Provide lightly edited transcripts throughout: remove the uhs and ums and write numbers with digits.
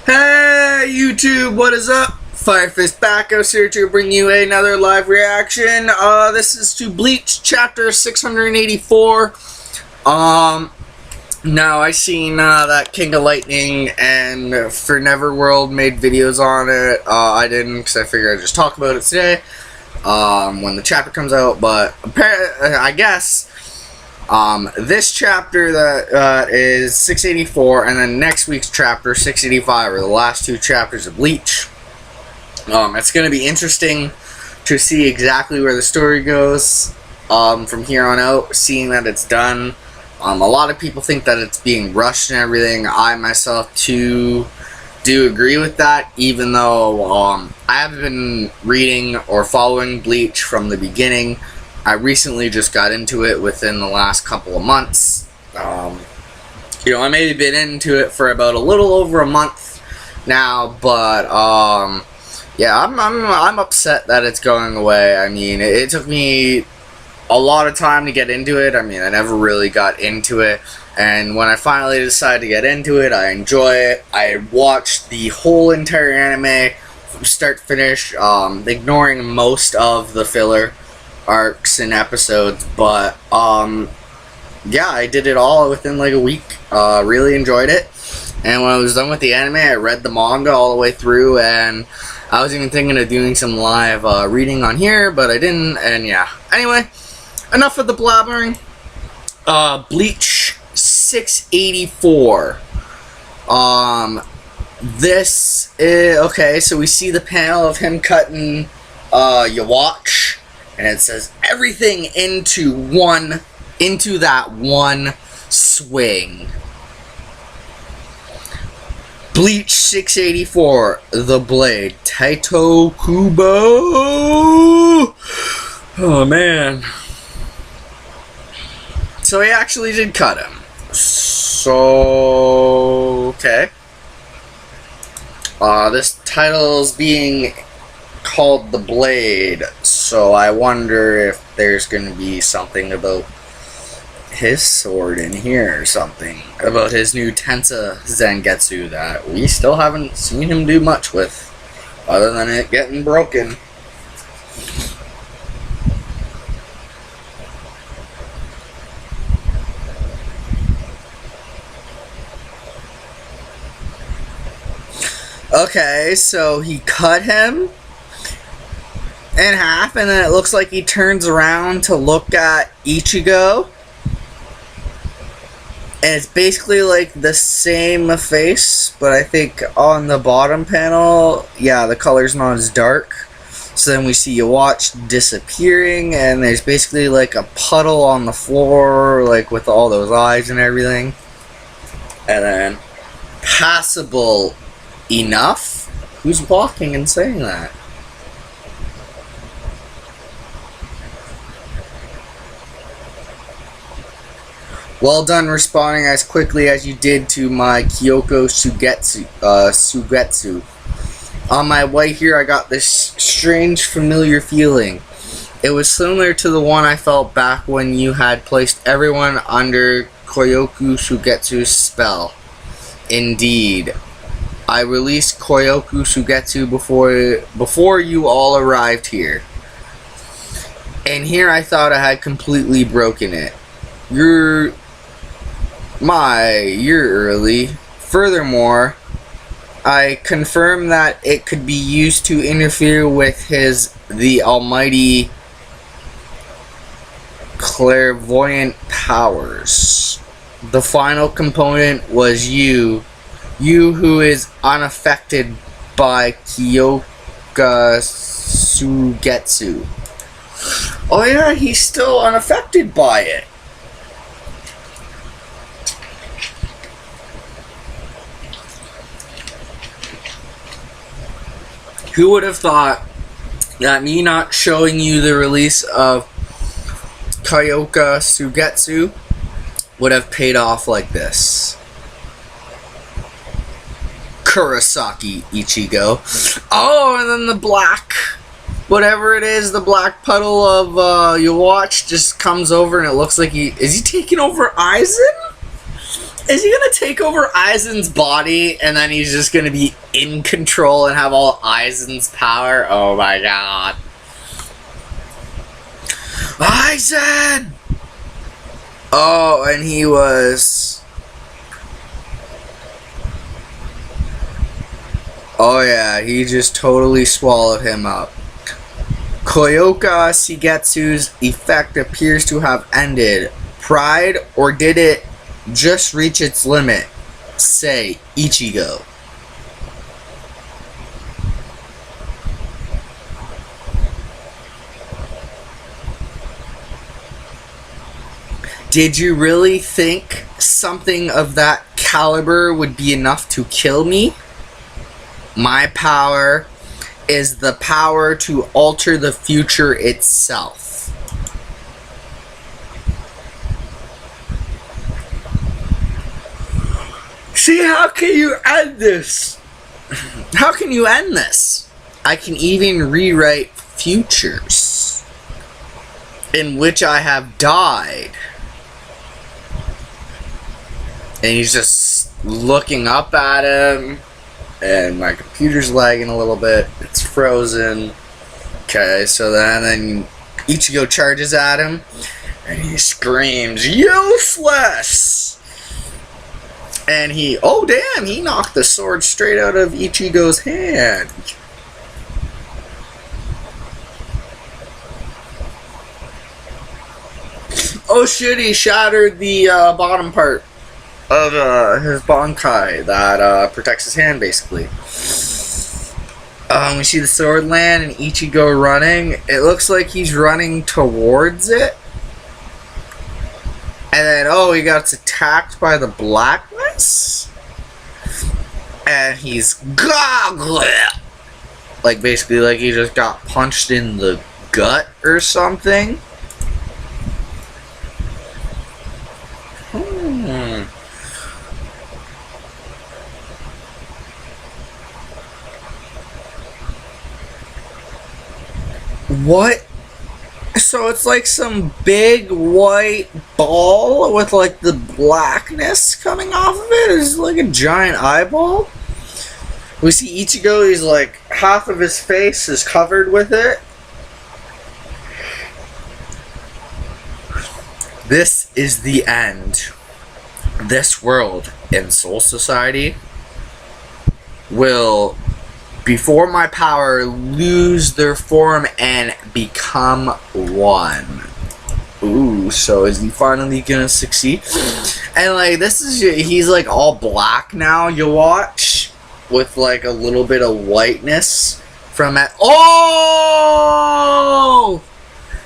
Hey YouTube, what is up? Firefist Backhouse here to bring you another live reaction. This is to Bleach chapter 684. Now I seen that King of Lightning and For Neverworld made videos on it. I didn't because I figured I'd just talk about it today when the chapter comes out. But apparently, I guess this chapter that is 684, and then next week's chapter 685 are the last two chapters of Bleach. It's going to be interesting to see exactly where the story goes from here on out, seeing that it's done. A lot of people think that it's being rushed and everything. I myself too do agree with that, even though I haven't been reading or following Bleach from the beginning. I recently just got into it within the last couple of months. I maybe been into it for about a little over a month now, but yeah, I'm upset that it's going away. I mean, it took me a lot of time to get into it. I mean, I never really got into it, and when I finally decided to get into it, I enjoy it. I watched the whole entire anime from start to finish, ignoring most of the filler arcs and episodes, but yeah, I did it all within like a week. Really enjoyed it, and when I was done with the anime, I read the manga all the way through, and I was even thinking of doing some live reading on here, but I didn't. And yeah, anyway, enough of the blabbering. Bleach 684. This is okay. So we see the panel of him cutting Yawatch, and it says everything into that one swing. Bleach 684, the blade, Taito Kubo. Oh man. So he actually did cut him. So okay. This title's being called The Blade, so I wonder if there's gonna be something about his sword in here or something, about his new Tensa Zangetsu that we still haven't seen him do much with, other than it getting broken. Okay, so he cut him in half, and then it looks like he turns around to look at Ichigo. And it's basically like the same face, but I think on the bottom panel, yeah, the color's not as dark. So then we see Yawatch disappearing, and there's basically like a puddle on the floor, like with all those eyes and everything. And then, passable enough? Who's walking and saying that? Well done responding as quickly as you did to my Kyoko Sugetsu. On my way here, I got this strange familiar feeling. It was similar to the one I felt back when you had placed everyone under Kyoku Sugetsu's spell. Indeed. I released Kyoku Sugetsu before you all arrived here. And here I thought I had completely broken it. You're early. Furthermore, I confirm that it could be used to interfere with the almighty clairvoyant powers. The final component was you who is unaffected by Kyoka Sugetsu. Oh yeah, he's still unaffected by it. Who would have thought that me not showing you the release of Kyoka Sugetsu would have paid off like this? Kurosaki Ichigo. Oh, and then the black, whatever it is, the black puddle of Yawatch just comes over, and it looks like is he taking over Aizen? Is he gonna take over Aizen's body and then he's just gonna be in control and have all Aizen's power? Oh my god. Aizen! Oh, and he was... Oh yeah, he just totally swallowed him up. Koyoka Shigetsu's effect appears to have ended. Pride, or did it just reach its limit? Say, Ichigo. Did you really think something of that caliber would be enough to kill me? My power is the power to alter the future itself. See, how can you end this? How can you end this? I can even rewrite futures in which I have died. And he's just looking up at him. And my computer's lagging a little bit. It's frozen. Okay, so then Ichigo charges at him. And he screams, "Useless!" And he... Oh, damn! He knocked the sword straight out of Ichigo's hand. Oh shit, he shattered the bottom part of his Bankai that protects his hand, basically. We see the sword land and Ichigo running. It looks like he's running towards it. And then, oh, he got attacked by the blackness. And he's... Like, basically, like he just got punched in the gut or something. What? So it's like some big white ball with like the blackness coming off of it? It's like a giant eyeball? We see Ichigo, he's like, half of his face is covered with it. This is the end. This world in Soul Society will, before my power, lose their form and become one. Ooh, so is he finally gonna succeed? And like, this is, he's like all black now, you watch, with like a little bit of whiteness from it. Oh!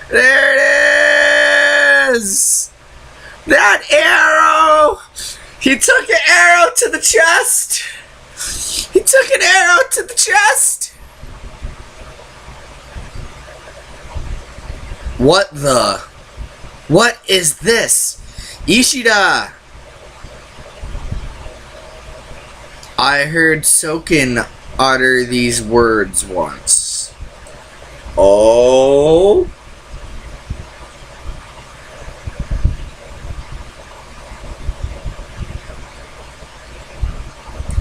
There it is! That arrow! He took an arrow to the chest! He took an arrow to the chest! What the? What is this? Ishida! I heard Soken utter these words once. Oh?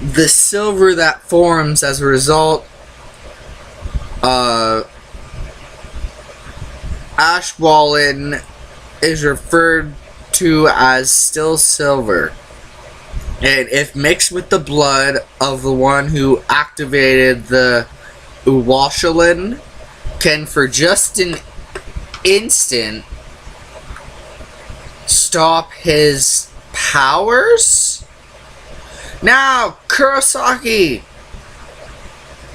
The silver that forms as a result Ashwallen is referred to as still silver, and if mixed with the blood of the one who activated the Uwashalin, can for just an instant stop his powers. Now, Kurosaki!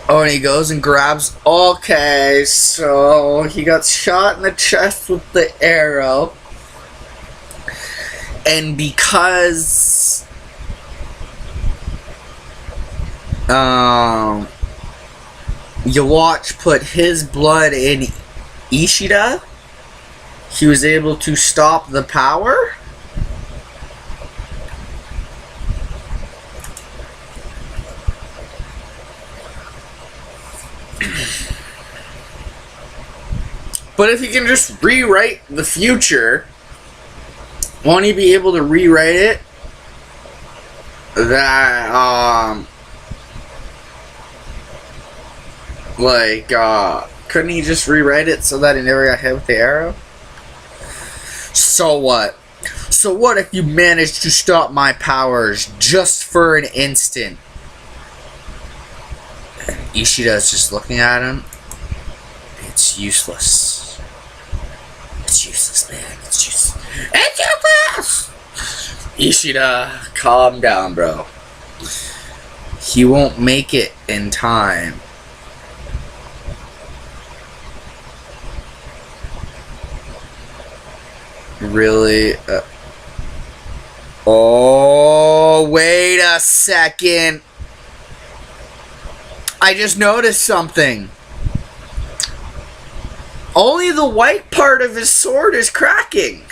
Oh, and he goes and grabs... Okay, so he got shot in the chest with the arrow. And because... Yawatch put his blood in Ishida, he was able to stop the power? But if he can just rewrite the future, won't he be able to rewrite it that, couldn't he just rewrite it so that he never got hit with the arrow? So what? So what if you managed to stop my powers just for an instant? And Ishida's just looking at him. It's useless. It's useless, man. It's useless. It's useless! Ishida, calm down, bro. He won't make it in time. Really? Oh, wait a second. I just noticed something. Only the white part of his sword is cracking.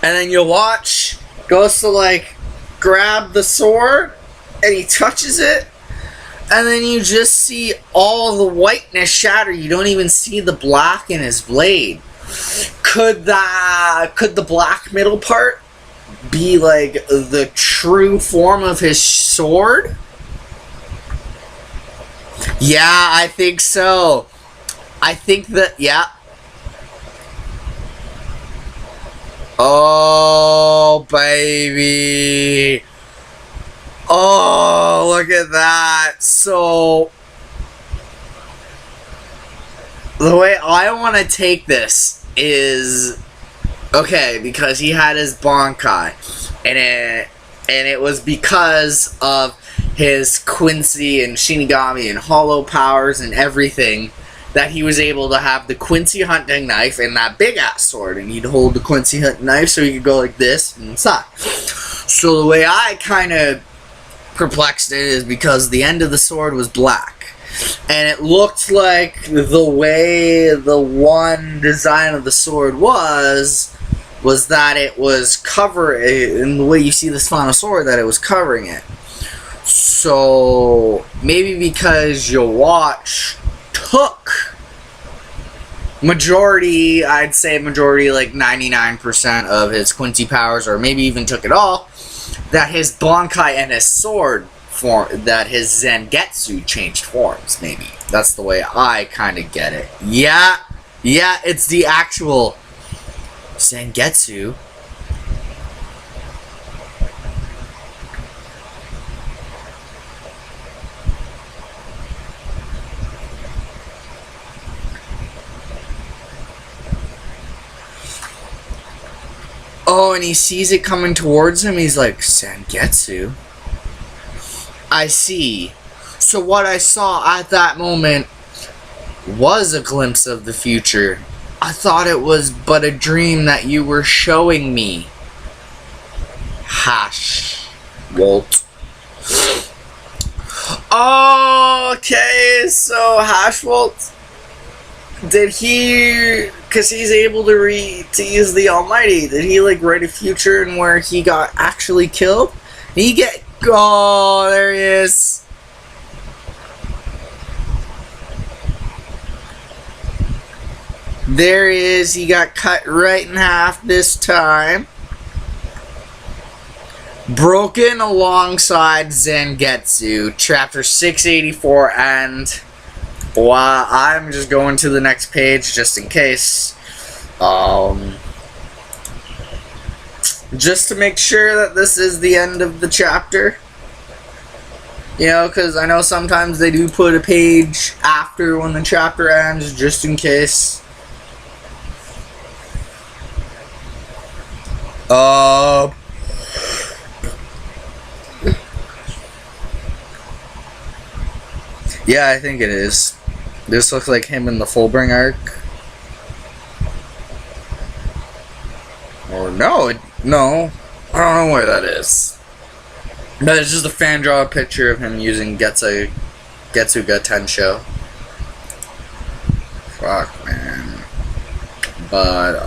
And then you watch, goes to like grab the sword, and he touches it, and then you just see all the whiteness shatter. You don't even see the black in his blade. Could the black middle part be like the true form of his sword? Yeah, I think so. I think that, yeah. Oh, baby. Oh, look at that. So, the way I want to take this is, okay, because he had his Bankai, and it was because of his Quincy and Shinigami and Hollow powers and everything that he was able to have the Quincy hunting knife and that big ass sword, and he'd hold the Quincy hunting knife so he could go like this and suck. So the way I kind of perplexed it is because the end of the sword was black, and it looked like the way the one design of the sword was that it was in the way you see this final sword, that it was covering it. So maybe because your watch took majority, I'd say majority, like 99% of his Quincy powers, or maybe even took it all, that his Bankai and his sword that his Zangetsu changed forms, maybe. That's the way I kind of get it. Yeah, it's the actual Zangetsu. Oh, and he sees it coming towards him. He's like, Zangetsu? I see. So what I saw at that moment was a glimpse of the future. I thought it was but a dream that you were showing me. Hash. Walt. Okay, so Hashwalt, did he, because he's able to use the Almighty, did he like write a future in where he got actually killed? Oh, there he is. There he is. He got cut right in half this time. Broken alongside Zangetsu, chapter 684, and well, I'm just going to the next page just in case. Just to make sure that this is the end of the chapter. You know, because I know sometimes they do put a page after when the chapter ends, just in case. Yeah, I think it is. This looks like him in the Fullbring arc. Or no, I don't know where that is. But it's just a fan draw picture of him using Getsuga Tensho. Fuck, man. But,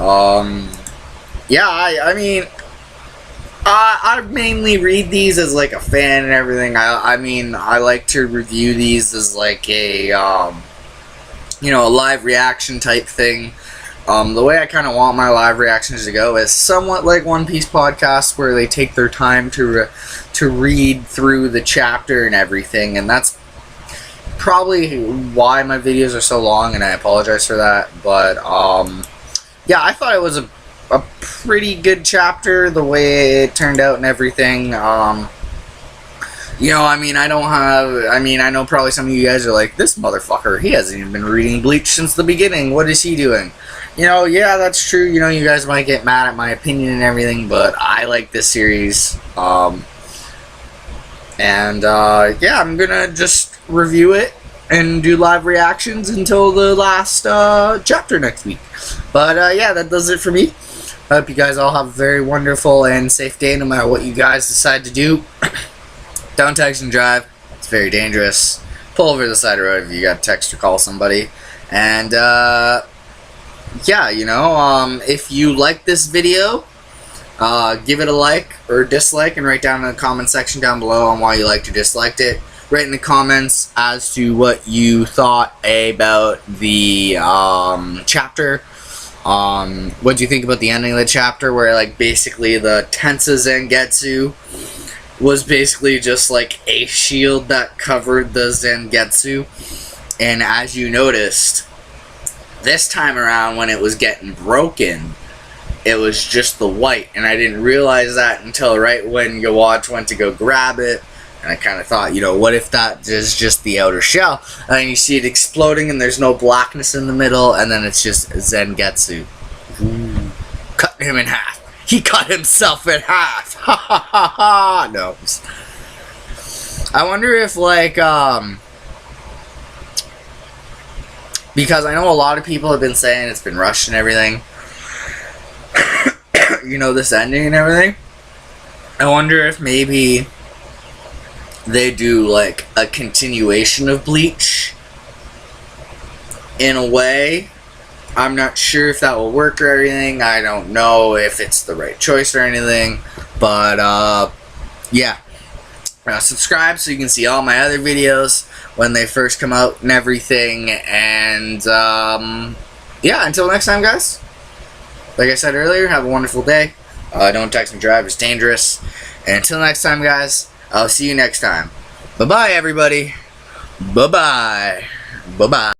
yeah, I mean, I mainly read these as like a fan and everything. I mean, I like to review these as like a, you know, a live reaction type thing. The way I kind of want my live reactions to go is somewhat like One Piece podcasts, where they take their time to read through the chapter and everything, and that's probably why my videos are so long, and I apologize for that. But yeah, I thought it was a pretty good chapter, the way it turned out and everything. You know, I mean, I know probably some of you guys are like, this motherfucker, he hasn't even been reading Bleach since the beginning. What is he doing? You know, yeah, that's true. You know, you guys might get mad at my opinion and everything, but I like this series. Yeah, I'm gonna just review it and do live reactions until the last chapter next week. But yeah, that does it for me. I hope you guys all have a very wonderful and safe day, no matter what you guys decide to do. Don't text and drive. It's very dangerous. Pull over to the side of the road if you got to text or call somebody. And, yeah, you know, if you like this video, give it a like or dislike, and write down in the comment section down below on why you liked or disliked it. Write in the comments as to what you thought about the chapter. What do you think about the ending of the chapter, where, like, basically the Tensa Zangetsu was basically just like a shield that covered the Zangetsu? And as you noticed, this time around when it was getting broken, it was just the white, and I didn't realize that until right when Yawatch went to go grab it. And I kind of thought, you know, what if that is just the outer shell? And then you see it exploding and there's no blackness in the middle, and then it's just Zangetsu. Ooh. Cut him in half. He cut himself in half. Ha ha ha ha. No. I wonder if, like, because I know a lot of people have been saying it's been rushed and everything. You know, this ending and everything. I wonder if maybe they do, like, a continuation of Bleach in a way. I'm not sure if that will work or anything. I don't know if it's the right choice or anything. But, yeah. Subscribe so you can see all my other videos when they first come out and everything. And, yeah, until next time, guys. Like I said earlier, have a wonderful day. Don't text and drive. It's dangerous. And until next time, guys, I'll see you next time. Bye-bye, everybody. Bye-bye. Bye-bye.